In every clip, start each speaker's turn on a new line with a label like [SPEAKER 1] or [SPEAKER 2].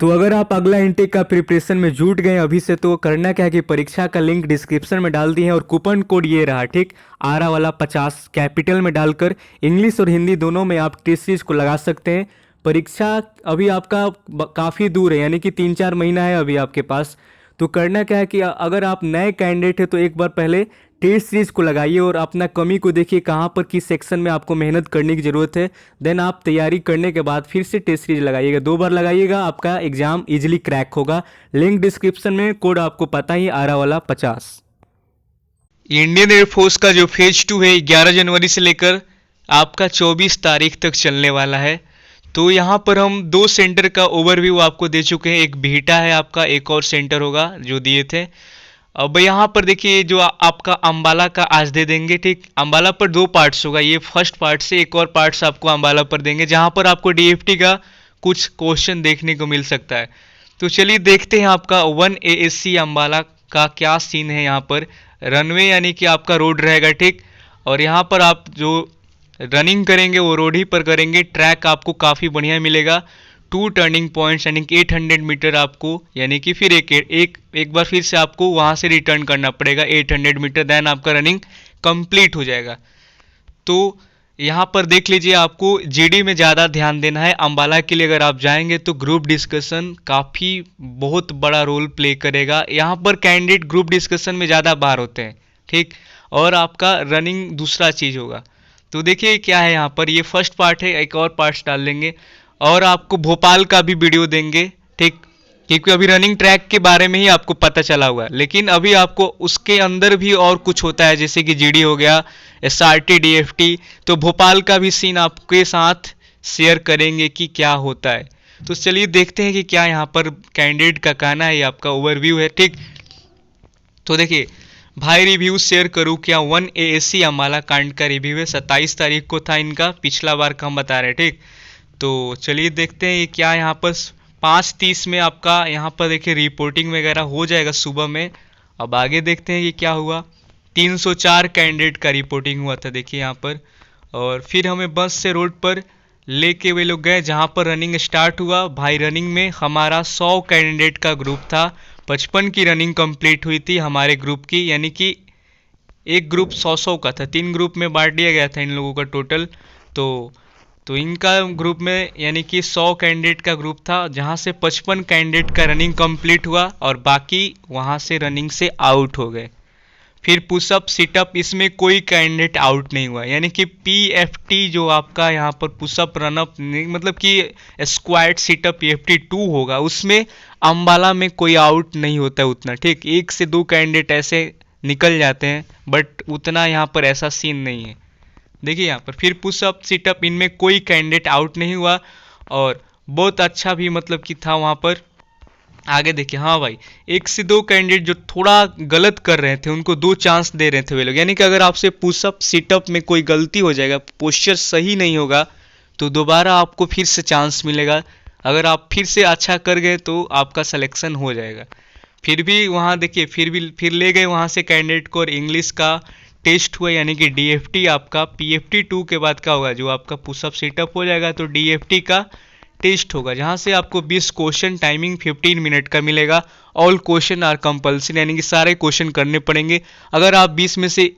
[SPEAKER 1] तो अगर आप अगला इनटेक का प्रिपरेशन में जुट गए अभी से, तो करना क्या है कि परीक्षा का लिंक डिस्क्रिप्शन में डाल दिए हैं और कूपन कोड ये रहा, ठीक, आरा वाला 50 कैपिटल में डालकर इंग्लिश और हिंदी दोनों में आप टेस्ट सीरीज को लगा सकते हैं। परीक्षा अभी आपका काफ़ी दूर है, यानी कि 3-4 महीना है अभी आपके पास। तो करना क्या है कि अगर आप नए कैंडिडेट हैं तो एक बार पहले टेस्ट सीरीज को लगाइए और अपना कमी को देखिए कहाँ पर किस सेक्शन में आपको मेहनत करने की ज़रूरत है। देन आप तैयारी करने के बाद फिर से टेस्ट सीरीज लगाइएगा, 2 बार लगाइएगा, आपका एग्जाम इजीली क्रैक होगा। लिंक डिस्क्रिप्शन में, कोड आपको पता ही, आरा वाला 50।
[SPEAKER 2] इंडियन एयरफोर्स का जो फेज 2 है 11 जनवरी से लेकर आपका 24 तारीख तक चलने वाला है। तो यहाँ पर हम 2 सेंटर का ओवरव्यू आपको दे चुके हैं। एक बीटा है आपका, एक और सेंटर होगा जो दिए थे। अब यहाँ पर देखिए जो आपका अंबाला का आज दे देंगे, ठीक। अंबाला पर 2 पार्ट्स होगा, ये फर्स्ट पार्ट से एक और पार्ट्स आपको अंबाला पर देंगे, जहाँ पर आपको डीएफटी का कुछ क्वेश्चन देखने को मिल सकता है। तो चलिए देखते हैं आपका 1 एएससी अंबाला का क्या सीन है। यहाँ पर रनवे यानी कि आपका रोड रहेगा, ठीक। और यहाँ पर आप जो रनिंग करेंगे वो रोड ही पर करेंगे। ट्रैक आपको काफ़ी बढ़िया मिलेगा। 2 टर्निंग पॉइंट्स यानी कि 800 मीटर आपको, यानी कि फिर एक बार फिर से आपको वहाँ से रिटर्न करना पड़ेगा 800 मीटर, देन आपका रनिंग कंप्लीट हो जाएगा। तो यहाँ पर देख लीजिए, आपको जीडी में ज़्यादा ध्यान देना है। अंबाला के लिए अगर आप जाएंगे तो ग्रुप डिस्कशन काफ़ी बहुत बड़ा रोल प्ले करेगा। यहाँ पर कैंडिडेट ग्रुप डिस्कशन में ज़्यादा बाहर होते हैं, ठीक। और आपका रनिंग दूसरा चीज़ होगा। तो देखिए क्या है, यहाँ पर ये फर्स्ट पार्ट है, एक और पार्ट्स डाल देंगे और आपको भोपाल का भी वीडियो देंगे, ठीक। क्योंकि अभी रनिंग ट्रैक के बारे में ही आपको पता चला हुआ है, लेकिन अभी आपको उसके अंदर भी और कुछ होता है, जैसे कि जीडी हो गया, एसआरटी, डीएफटी। तो भोपाल का भी सीन आपके साथ शेयर करेंगे कि क्या होता है। तो चलिए देखते हैं कि क्या यहाँ पर कैंडिडेट का कहना है। ये आपका ओवरव्यू है, ठीक। तो देखिए भाई, रिव्यू शेयर करूँ क्या? 1 एएससी अम्बाला कांड का रिव्यू है, 27 तारीख को था इनका, पिछला बार का हम बता रहे हैं, ठीक। तो चलिए देखते हैं ये क्या यहाँ पर 5:30 में आपका यहाँ पर देखिए रिपोर्टिंग वगैरह हो जाएगा सुबह में। अब आगे देखते हैं कि क्या हुआ। 304 कैंडिडेट का रिपोर्टिंग हुआ था, देखिए यहाँ पर। और फिर हमें बस से रोड पर लेके वे लोग गए जहाँ पर रनिंग स्टार्ट हुआ। भाई रनिंग में हमारा 100 कैंडिडेट का ग्रुप था, 55 की रनिंग कंप्लीट हुई थी हमारे ग्रुप की, यानी कि एक ग्रुप 100 का था, 3 ग्रुप में बांट दिया गया था इन लोगों का टोटल। तो इनका ग्रुप में यानी कि 100 कैंडिडेट का ग्रुप था, जहां से 55 कैंडिडेट का रनिंग कंप्लीट हुआ और बाकी वहां से रनिंग से आउट हो गए। फिर पुशअप सिटअप, इसमें कोई कैंडिडेट आउट नहीं हुआ, यानी कि पीएफटी जो आपका यहाँ पर पुशअप रनअप मतलब कि स्क्वाड सिटअप पीएफटी 2 होगा, उसमें अंबाला में कोई आउट नहीं होता है उतना, ठीक। 1 से 2 कैंडिडेट ऐसे निकल जाते हैं, बट उतना यहाँ पर ऐसा सीन नहीं है। देखिए यहाँ पर फिर पुशअप सिटअप, इनमें कोई कैंडिडेट आउट नहीं हुआ और बहुत अच्छा भी मतलब कि था वहाँ पर। आगे देखिए, हाँ भाई, 1 से 2 कैंडिडेट जो थोड़ा गलत कर रहे थे उनको 2 चांस दे रहे थे वे लोग, यानी कि अगर आपसे पुशअप सिटअप में कोई गलती हो जाएगा, पोस्चर सही नहीं होगा, तो दोबारा आपको फिर से चांस मिलेगा। अगर आप फिर से अच्छा कर गए तो आपका सिलेक्शन हो जाएगा। फिर भी वहाँ देखिए, फिर ले गए वहाँ से कैंडिडेट को और इंग्लिश का टेस्ट हुआ, यानी कि डीएफटी आपका पीएफटी 2 के बाद का होगा, जो आपका पुशअप सेटअप हो जाएगा तो डीएफटी का टेस्ट होगा, जहाँ से आपको 20 क्वेश्चन, टाइमिंग 15 मिनट का मिलेगा। ऑल क्वेश्चन आर कंपल्सरी, यानी कि सारे क्वेश्चन करने पड़ेंगे। अगर आप 20 में से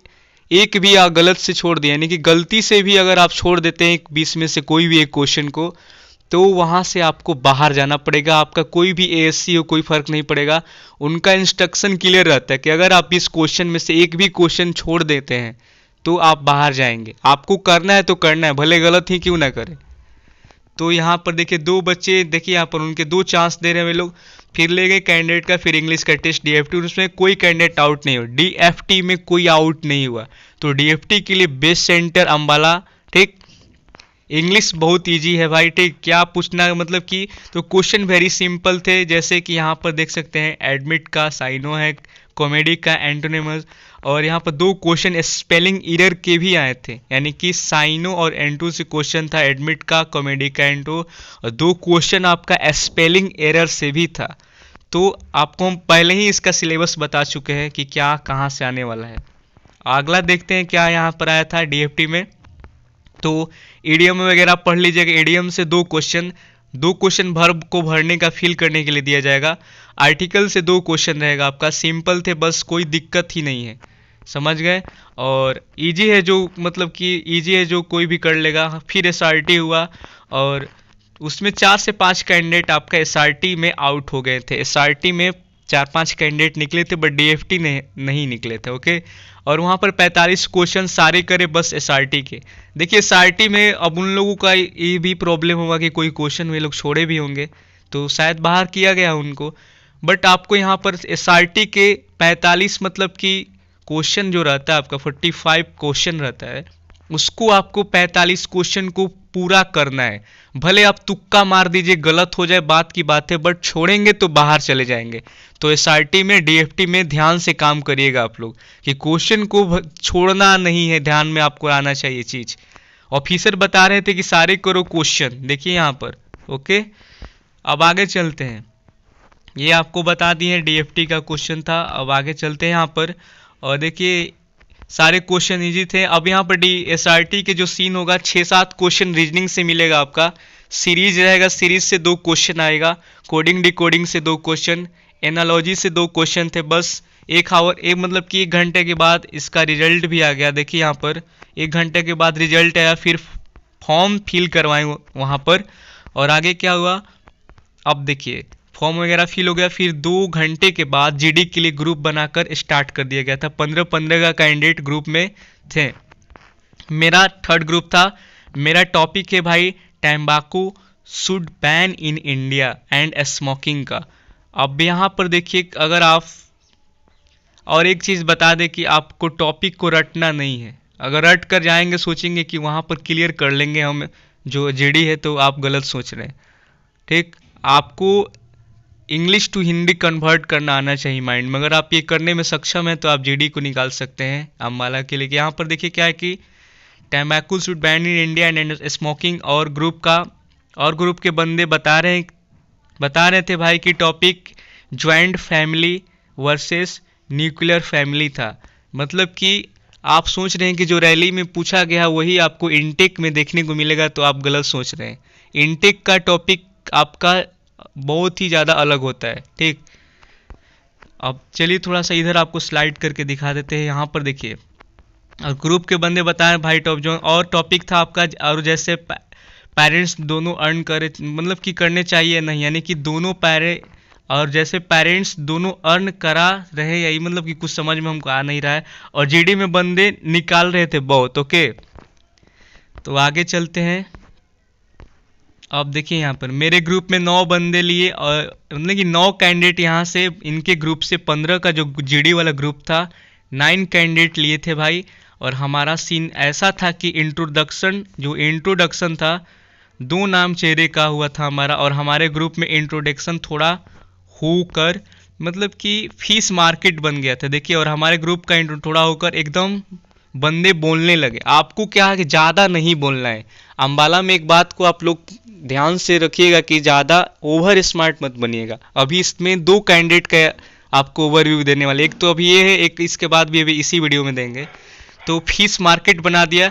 [SPEAKER 2] एक भी आप गलत से छोड़ दें, यानी कि गलती से भी अगर आप छोड़ देते हैं 20 में से कोई भी एक क्वेश्चन को, तो वहाँ से आपको बाहर जाना पड़ेगा। आपका कोई भी एएससी हो, कोई फर्क नहीं पड़ेगा। उनका इंस्ट्रक्शन क्लियर रहता है कि अगर आप इस क्वेश्चन में से एक भी क्वेश्चन छोड़ देते हैं तो आप बाहर जाएंगे। आपको करना है तो करना है, भले गलत ही क्यों ना करें। तो यहाँ पर देखिए 2 बच्चे, देखिए यहाँ पर उनके 2 चांस दे रहे हैं वे लोग। फिर ले गए कैंडिडेट का, फिर इंग्लिश का टेस्ट डीएफटी, उसमें कोई कैंडिडेट आउट नहीं हुआ, डीएफटी में कोई आउट नहीं हुआ। तो डीएफटी के लिए बेस्ट सेंटर अंबाला, ठीक। इंग्लिश बहुत इजी है भाई, ठीक। क्या पूछना मतलब कि, तो क्वेश्चन वेरी सिंपल थे, जैसे कि यहाँ पर देख सकते हैं एडमिट का साइनो है, कॉमेडी का एंटोनिमस, और यहाँ पर 2 क्वेश्चन स्पेलिंग एरर के भी आए थे, यानी कि साइनो और एंटो से क्वेश्चन था, एडमिट का, कॉमेडी का, एंटो, और 2 क्वेश्चन आपका स्पेलिंग एरर से भी था। तो आपको हम पहले ही इसका सिलेबस बता चुके हैं कि क्या कहाँ से आने वाला है। अगला देखते हैं क्या यहाँ पर आया था डीएफटी में। तो ईडीएम वगैरह पढ़ लीजिएगा। ईडीएम से 2 क्वेश्चन, 2 क्वेश्चन वर्ब को भरने का फिल करने के लिए दिया जाएगा। आर्टिकल से 2 क्वेश्चन रहेगा आपका, सिंपल थे बस, कोई दिक्कत ही नहीं है, समझ गए। और इजी है, जो मतलब कि इजी है, जो कोई भी कर लेगा। फिर एसआरटी हुआ और उसमें 4 से 5 कैंडिडेट आपका एसआरटी में आउट हो गए थे। एसआरटी में 4-5 कैंडिडेट निकले थे बट डीएफटी नहीं निकले थे, ओके। और वहाँ पर 45 क्वेश्चन सारे करे बस एसआरटी के। देखिए एसआरटी में अब उन लोगों का ये भी प्रॉब्लम होगा कि कोई क्वेश्चन वे लोग छोड़े भी होंगे तो शायद बाहर किया गया उनको। बट आपको यहाँ पर एसआरटी के 45 मतलब कि क्वेश्चन जो रहता है आपका 45 क्वेश्चन रहता है, उसको आपको 45 क्वेश्चन को पूरा करना है। भले आप तुक्का मार दीजिए, गलत हो जाए बात की बात है, बट छोड़ेंगे तो बाहर चले जाएंगे। तो एसआरटी में डीएफटी में ध्यान से काम करिएगा आप लोग कि क्वेश्चन को छोड़ना नहीं है, ध्यान में आपको आना चाहिए चीज। ऑफिसर बता रहे थे कि सारे करो क्वेश्चन, देखिए यहाँ पर, ओके। अब आगे चलते हैं, ये आपको बता दिए डीएफटी का क्वेश्चन था। अब आगे चलते हैं यहाँ पर और देखिए सारे क्वेश्चन इजी थे। अब यहाँ पर एसआरटी के जो सीन होगा 6-7 क्वेश्चन रीजनिंग से मिलेगा आपका, सीरीज रहेगा, सीरीज से 2 क्वेश्चन आएगा, कोडिंग डिकोडिंग से 2 क्वेश्चन, एनालॉजी से 2 क्वेश्चन थे बस। एक मतलब कि 1 घंटे के बाद इसका रिजल्ट भी आ गया। देखिए यहाँ पर 1 घंटे के बाद रिजल्ट आया, फिर फॉर्म फिल करवाए वहाँ पर। और आगे क्या हुआ, अब देखिए फॉर्म वगैरह फिल हो गया, फिर 2 घंटे के बाद जीडी के लिए ग्रुप बनाकर स्टार्ट कर दिया गया था। 15-15 का कैंडिडेट ग्रुप में थे। मेरा 3rd ग्रुप था। मेरा टॉपिक है भाई tobacco should ban in India and smoking का। अब यहाँ पर देखिए, अगर आप, और एक चीज़ बता दें कि आपको टॉपिक को रटना नहीं है। अगर रट कर जाएंगे सोचेंगे कि वहाँ पर क्लियर कर लेंगे हम जो जीडी है, तो आप गलत सोच रहे हैं, ठीक। आपको इंग्लिश टू हिंदी कन्वर्ट करना आना चाहिए माइंड में। अगर आप ये करने में सक्षम हैं तो आप जीडी को निकाल सकते हैं अम्बाला के लिए। यहाँ पर देखिए क्या है कि tobacco should ban in India and smoking, और ग्रुप के बंदे बता रहे थे भाई कि topic joint family versus nuclear family था। मतलब कि आप सोच रहे हैं कि जो रैली में पूछा गया वही आपको इनटेक में देखने को मिलेगा, तो आप गलत सोच रहे हैं। इनटेक का टॉपिक आपका बहुत ही ज़्यादा अलग होता है, ठीक। अब चलिए थोड़ा सा इधर आपको स्लाइड करके दिखा देते हैं। यहाँ पर देखिए, और ग्रुप के बंदे बताएं भाई टॉप जो, और टॉपिक था आपका, और जैसे पेरेंट्स दोनों अर्न करे, मतलब कि करने चाहिए नहीं, यानी कि दोनों और जैसे पेरेंट्स दोनों अर्न करा रहे, यही मतलब कि कुछ समझ में हमको आ नहीं रहा है। और जीडी में बंदे निकाल रहे थे बहुत, ओके। तो आगे चलते हैं। अब देखिए यहाँ पर मेरे ग्रुप में 9 बंदे लिए, और मतलब कि 9 कैंडिडेट यहाँ से, इनके ग्रुप से 15 का जो जीडी वाला ग्रुप था 9 कैंडिडेट लिए थे भाई। और हमारा सीन ऐसा था कि इंट्रोडक्शन था, 2 नाम चेहरे का हुआ था हमारा। और हमारे ग्रुप में इंट्रोडक्शन थोड़ा होकर मतलब कि फीस मार्केट बन गया था, देखिए। और हमारे ग्रुप का इंट्रो थोड़ा होकर एकदम बंदे बोलने लगे। आपको क्या है कि ज़्यादा नहीं बोलना है। अम्बाला में एक बात को आप लोग ध्यान से रखिएगा कि ज़्यादा ओवर स्मार्ट मत बनिएगा। अभी इसमें 2 कैंडिडेट का आपको ओवरव्यू देने वाले, एक तो अभी ये है, एक इसके बाद भी अभी इसी वीडियो में देंगे। तो फीस मार्केट बना दिया,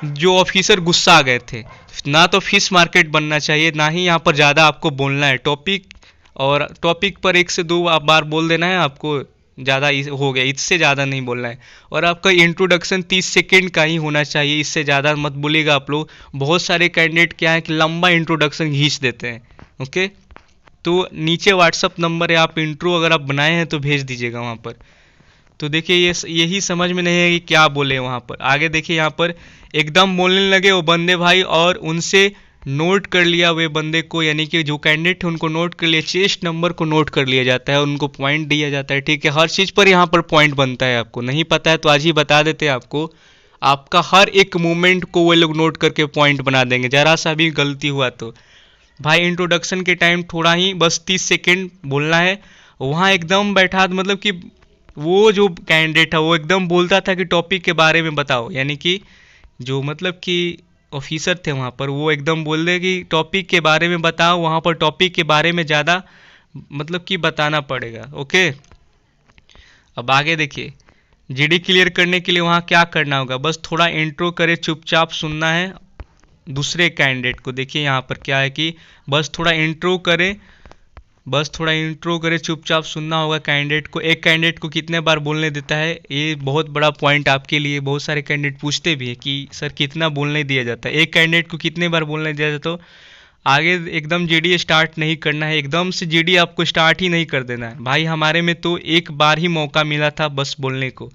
[SPEAKER 2] जो ऑफिसर गुस्सा आ गए थे। ना तो फीस मार्केट बनना चाहिए, ना ही यहाँ पर ज़्यादा आपको बोलना है। टॉपिक पर 1 से 2 आप बार बोल देना है, आपको ज़्यादा हो गया, इससे ज़्यादा नहीं बोलना है। और आपका इंट्रोडक्शन 30 सेकेंड का ही होना चाहिए, इससे ज़्यादा मत बोलिएगा आप लोग। बहुत सारे कैंडिडेट क्या है कि लंबा इंट्रोडक्शन खींच देते हैं, ओके। तो नीचे व्हाट्सअप नंबर है, आप इंट्रो अगर आप बनाए हैं तो भेज दीजिएगा वहाँ पर। तो देखिए यही समझ में नहीं है कि क्या बोले वहाँ पर। आगे देखिए यहाँ पर एकदम बोलने लगे वो बंदे भाई, और उनसे नोट कर लिया वे बंदे को, यानी कि जो कैंडिडेट है उनको नोट कर लिया, चेस्ट नंबर को नोट कर लिया जाता है, उनको पॉइंट दिया जाता है, ठीक है। हर चीज़ पर यहाँ पर पॉइंट बनता है। आपको नहीं पता है तो आज ही बता देते हैं आपको। आपका हर एक मूवमेंट को वो लोग नोट करके पॉइंट बना देंगे, ज़रा सा भी गलती हुआ तो। भाई इंट्रोडक्शन के टाइम थोड़ा ही बस 30 सेकेंड बोलना है। वहाँ एकदम बैठा, मतलब कि वो जो कैंडिडेट है वो एकदम बोलता था कि टॉपिक के बारे में बताओ, यानी कि जो मतलब कि ऑफिसर थे वहाँ पर, वो एकदम बोल रहे कि टॉपिक के बारे में बताओ। वहाँ पर टॉपिक के बारे में ज़्यादा मतलब कि बताना पड़ेगा, ओके। अब आगे देखिए, जीडी क्लियर करने के लिए वहाँ क्या करना होगा, बस थोड़ा इंट्रो करे, चुपचाप सुनना है, दूसरे कैंडिडेट को। देखिए यहाँ पर क्या है कि बस थोड़ा इंट्रो करें, चुपचाप सुनना होगा कैंडिडेट को। एक कैंडिडेट को कितने बार बोलने देता है, ये बहुत बड़ा पॉइंट आपके लिए। बहुत सारे कैंडिडेट पूछते भी हैं कि सर कितना बोलने दिया जाता है, एक कैंडिडेट को कितने बार बोलने दिया जाता है। तो आगे एकदम जीडी स्टार्ट नहीं करना है, एकदम से जीडी आपको स्टार्ट ही नहीं कर देना है भाई। हमारे में तो एक बार ही मौका मिला था बस बोलने को।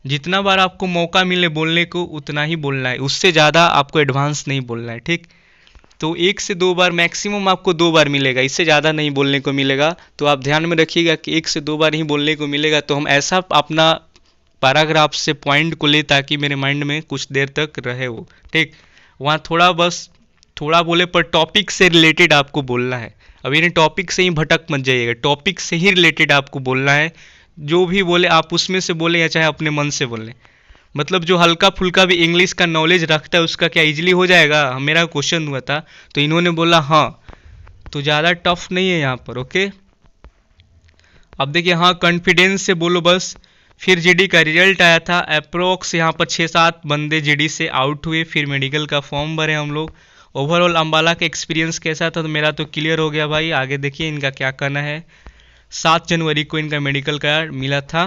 [SPEAKER 2] जितना बार आपको मौका मिले बोलने को उतना ही बोलना है, उससे ज़्यादा आपको एडवांस नहीं बोलना है, ठीक। तो 1 से 2 बार मैक्सिमम आपको 2 बार मिलेगा, इससे ज़्यादा नहीं बोलने को मिलेगा। तो आप ध्यान में रखिएगा कि 1 से 2 बार ही बोलने को मिलेगा। तो हम ऐसा अपना पैराग्राफ से पॉइंट को ले ताकि मेरे माइंड में कुछ देर तक रहे वो, ठीक। वहाँ थोड़ा बोले पर टॉपिक से रिलेटेड आपको बोलना है। अब ये टॉपिक से ही भटक मत जाइएगा, टॉपिक से ही रिलेटेड आपको बोलना है। जो भी बोले आप उसमें से बोले या चाहे अपने मन से बोलें। मतलब जो हल्का फुल्का भी इंग्लिश का नॉलेज रखता है उसका क्या इजीली हो जाएगा। मेरा क्वेश्चन हुआ था तो इन्होंने बोला हाँ, तो ज़्यादा टफ नहीं है यहाँ पर, ओके। अब देखिए हाँ, कॉन्फिडेंस से बोलो बस। फिर जीडी का रिजल्ट आया था, अप्रोक्स यहाँ पर 6-7 बंदे जीडी से आउट हुए। फिर मेडिकल का फॉर्म भरे हम लोग। ओवरऑल अम्बाला का एक्सपीरियंस कैसा था, तो मेरा तो क्लियर हो गया भाई। आगे देखिए इनका क्या करना है। 7 जनवरी को इनका मेडिकल का मिला था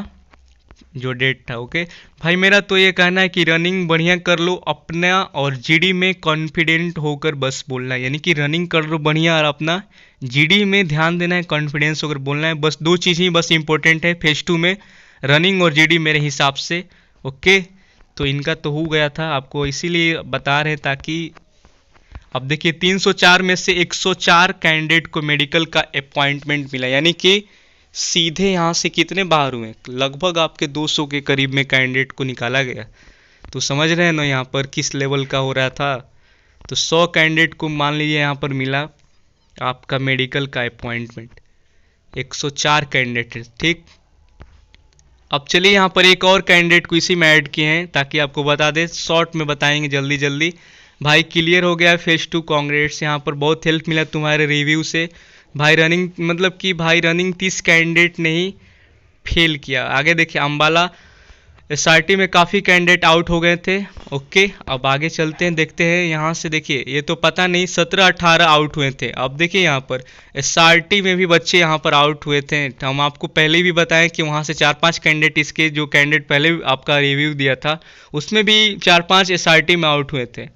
[SPEAKER 2] जो डेट था, ओके भाई। मेरा तो ये कहना है कि रनिंग बढ़िया कर लो अपना, और जीडी में कॉन्फिडेंट होकर बस बोलना है। यानी कि रनिंग कर लो बढ़िया और अपना जीडी में ध्यान देना है, कॉन्फिडेंस होकर बोलना है। बस 2 चीज़ ही बस इंपॉर्टेंट है फेज 2 में, रनिंग और जीडी मेरे हिसाब से, ओके। तो इनका तो हो गया था, आपको इसीलिए बता रहे ताकि अब देखिए 304 में से 104 कैंडिडेट को मेडिकल का अपॉइंटमेंट मिला। यानी कि सीधे यहाँ से कितने बाहर हुए, लगभग आपके 200 के करीब में कैंडिडेट को निकाला गया। तो समझ रहे हैं ना यहाँ पर किस लेवल का हो रहा था। तो 100 कैंडिडेट को मान लीजिए यहाँ पर मिला आपका मेडिकल का अपॉइंटमेंट, 104 कैंडिडेट, ठीक। अब चलिए यहाँ पर एक और कैंडिडेट को इसी में ऐड किए हैं ताकि आपको बता दें, शॉर्ट में बताएंगे जल्दी जल्दी। भाई क्लियर हो गया फेज 2, कांग्रेट्स। यहाँ पर बहुत हेल्प मिला तुम्हारे रिव्यू से भाई। रनिंग मतलब कि भाई रनिंग 30 कैंडिडेट ने ही फेल किया। आगे देखिए अम्बाला एसआरटी में काफ़ी कैंडिडेट आउट हो गए थे, ओके। अब आगे चलते हैं, देखते हैं यहाँ से। देखिए ये तो पता नहीं 17-18 आउट हुए थे। अब देखिए यहाँ पर एसआरटी में भी बच्चे यहाँ पर आउट हुए थे। हम आपको पहले भी बताएं कि वहाँ से 4-5 कैंडिडेट, इसके जो कैंडिडेट पहले आपका रिव्यू दिया था उसमें भी 4-5 एसआरटी में आउट हुए थे।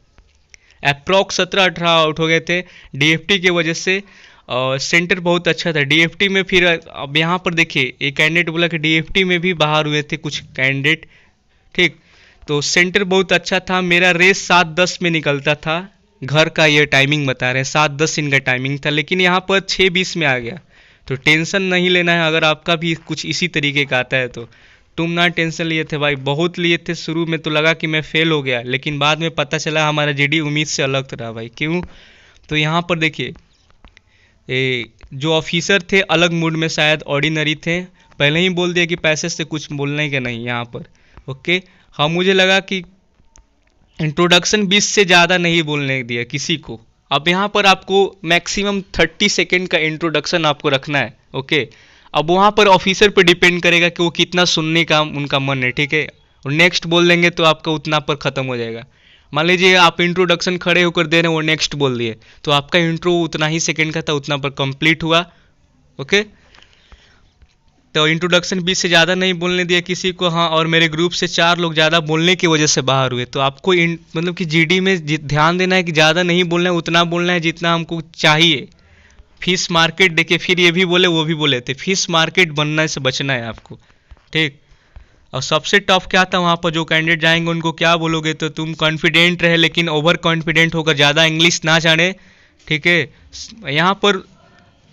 [SPEAKER 2] अप्रॉक्स 17-18 आउट हो गए थे डीएफटी की वजह से। सेंटर बहुत अच्छा था डीएफटी में। फिर अब यहाँ पर देखिए एक कैंडिडेट बोला कि डीएफटी में भी बाहर हुए थे कुछ कैंडिडेट, ठीक। तो सेंटर बहुत अच्छा था। मेरा रेस 7:10 में निकलता था, घर का ये टाइमिंग बता रहे हैं, 7:10 इनका टाइमिंग था। लेकिन यहाँ पर 6:20 में आ गया। तो टेंशन नहीं लेना है, अगर आपका भी कुछ इसी तरीके का आता है तो तुम ना टेंशन लिए थे भाई, बहुत लिए थे। शुरू में तो लगा कि मैं फेल हो गया, लेकिन बाद में पता चला हमारा जीडी उम्मीद से अलग रहा भाई। क्यों, तो यहाँ पर देखिए जो ऑफिसर थे अलग मूड में, शायद ऑर्डिनरी थे। पहले ही बोल दिया कि पैसे से कुछ बोलने के नहीं यहाँ पर, ओके। हाँ मुझे लगा कि इंट्रोडक्शन 20 से ज़्यादा नहीं बोलने दिया किसी को। अब यहाँ पर आपको मैक्सिमम 30 सेकेंड का इंट्रोडक्शन आपको रखना है, ओके। अब वहाँ पर ऑफिसर पे डिपेंड करेगा कि वो कितना सुनने का उनका मन है, ठीक है। और नेक्स्ट बोल देंगे तो आपका उतना पर ख़त्म हो जाएगा। मान लीजिए आप इंट्रोडक्शन खड़े होकर दे रहे हैं, वो नेक्स्ट बोल दिए तो आपका इंट्रो उतना ही सेकंड का था, उतना पर कंप्लीट हुआ, ओके। तो इंट्रोडक्शन 20 से ज़्यादा नहीं बोलने दिया किसी को। हाँ, और मेरे ग्रुप से 4 लोग ज़्यादा बोलने की वजह से बाहर हुए। तो आपको मतलब कि जीडी में ध्यान देना है कि ज़्यादा नहीं बोलना है, उतना बोलना है जितना हमको चाहिए। फिश मार्केट देखिए, फिर ये भी बोले वो भी बोले थे, फिश मार्केट बनने से बचना है आपको, ठीक। और सबसे टफ क्या था वहाँ पर, जो कैंडिडेट जाएंगे उनको क्या बोलोगे, तो तुम कॉन्फिडेंट रहे लेकिन ओवर कॉन्फिडेंट होकर ज़्यादा इंग्लिश ना जाने, ठीक है। यहाँ पर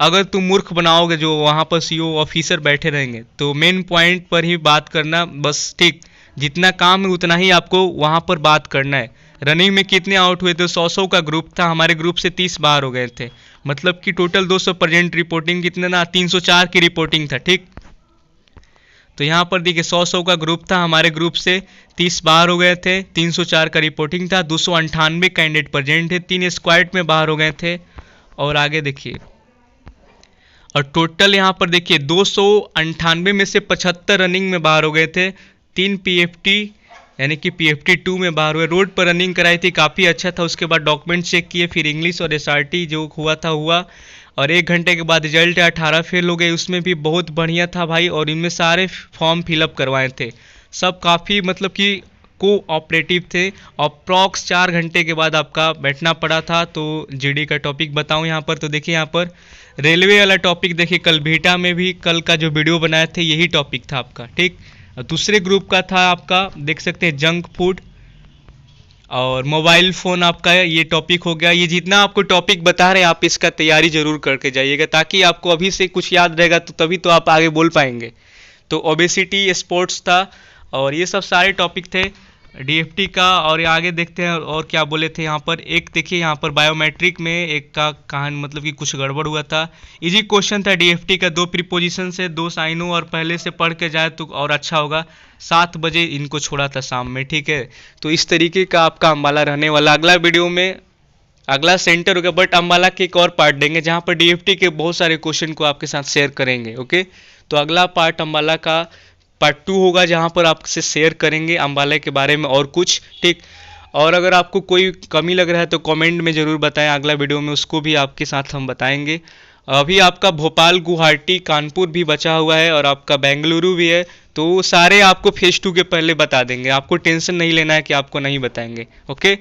[SPEAKER 2] अगर तुम मूर्ख बनाओगे जो वहाँ पर सीओ ऑफिसर बैठे रहेंगे, तो मेन पॉइंट पर ही बात करना बस, ठीक। जितना काम है उतना ही आपको वहाँ पर बात करना है। रनिंग में कितने आउट हुए थे, 100 का ग्रुप था, हमारे ग्रुप से 30 बाहर हो गए थे। मतलब कि टोटल 200% रिपोर्टिंग, कितने ना 304 की रिपोर्टिंग था, ठीक। तो यहाँ पर देखिए 100 का ग्रुप था, हमारे ग्रुप से 30 बाहर हो गए थे, 304 का रिपोर्टिंग था, 298 कैंडिडेट प्रेजेंट थे, 3 स्क्वाड में बाहर हो गए थे। और आगे देखिए, और टोटल यहाँ पर देखिए 298 में से 75 रनिंग में बाहर हो गए थे, 3 पीएफटी यानी कि PFT 2 में बाहर हुए। रोड पर रनिंग कराई थी, काफ़ी अच्छा था। उसके बाद डॉक्यूमेंट चेक किए, फिर इंग्लिश और SRT जो हुआ था हुआ, और 1 घंटे के बाद रिजल्ट 18 फेल हो गए। उसमें भी बहुत बढ़िया था भाई, और इनमें सारे फॉर्म फिलअप करवाए थे। सब काफ़ी मतलब कि कोऑपरेटिव थे। अप्रॉक्स 4 घंटे के बाद आपका बैठना पड़ा था। तो GD का टॉपिक बताऊं यहाँ पर, तो देखिए यहाँ पर रेलवे वाला टॉपिक देखिए, कल बीटा में भी कल का जो वीडियो बनाए थे यही टॉपिक था आपका, ठीक। और दूसरे ग्रुप का था आपका, देख सकते हैं, जंक फूड और मोबाइल फ़ोन आपका है, ये टॉपिक हो गया। ये जितना आपको टॉपिक बता रहे हैं आप इसका तैयारी जरूर करके जाइएगा, ताकि आपको अभी से कुछ याद रहेगा, तो तभी तो आप आगे बोल पाएंगे। तो ओबेसिटी, स्पोर्ट्स था, और ये सब सारे टॉपिक थे DFT का। और ये आगे देखते हैं और क्या बोले थे यहाँ पर। एक देखिए यहाँ पर बायोमेट्रिक में एक का कहानी मतलब कि कुछ गड़बड़ हुआ था। इजी क्वेश्चन था DFT का, 2 प्रीपोजिशन से 2 साइनों, और पहले से पढ़ के जाए तो और अच्छा होगा। 7 बजे इनको छोड़ा था शाम में, ठीक है। तो इस तरीके का आपका अम्बाला रहने वाला। अगला वीडियो में अगला सेंटर होगा, बट अम्बाला के एक और पार्ट देंगे जहाँ पर DFT के बहुत सारे क्वेश्चन को आपके साथ शेयर करेंगे, ओके। तो अगला पार्ट अम्बाला का पार्ट 2 होगा, जहाँ पर आपसे शेयर करेंगे अम्बाला के बारे में और कुछ, ठीक। और अगर आपको कोई कमी लग रहा है तो कमेंट में ज़रूर बताएं, अगला वीडियो में उसको भी आपके साथ हम बताएंगे। अभी आपका भोपाल, गुवाहाटी, कानपुर भी बचा हुआ है, और आपका बेंगलुरु भी है। तो सारे आपको फेज 2 के पहले बता देंगे, आपको टेंशन नहीं लेना है कि आपको नहीं बताएंगे, ओके।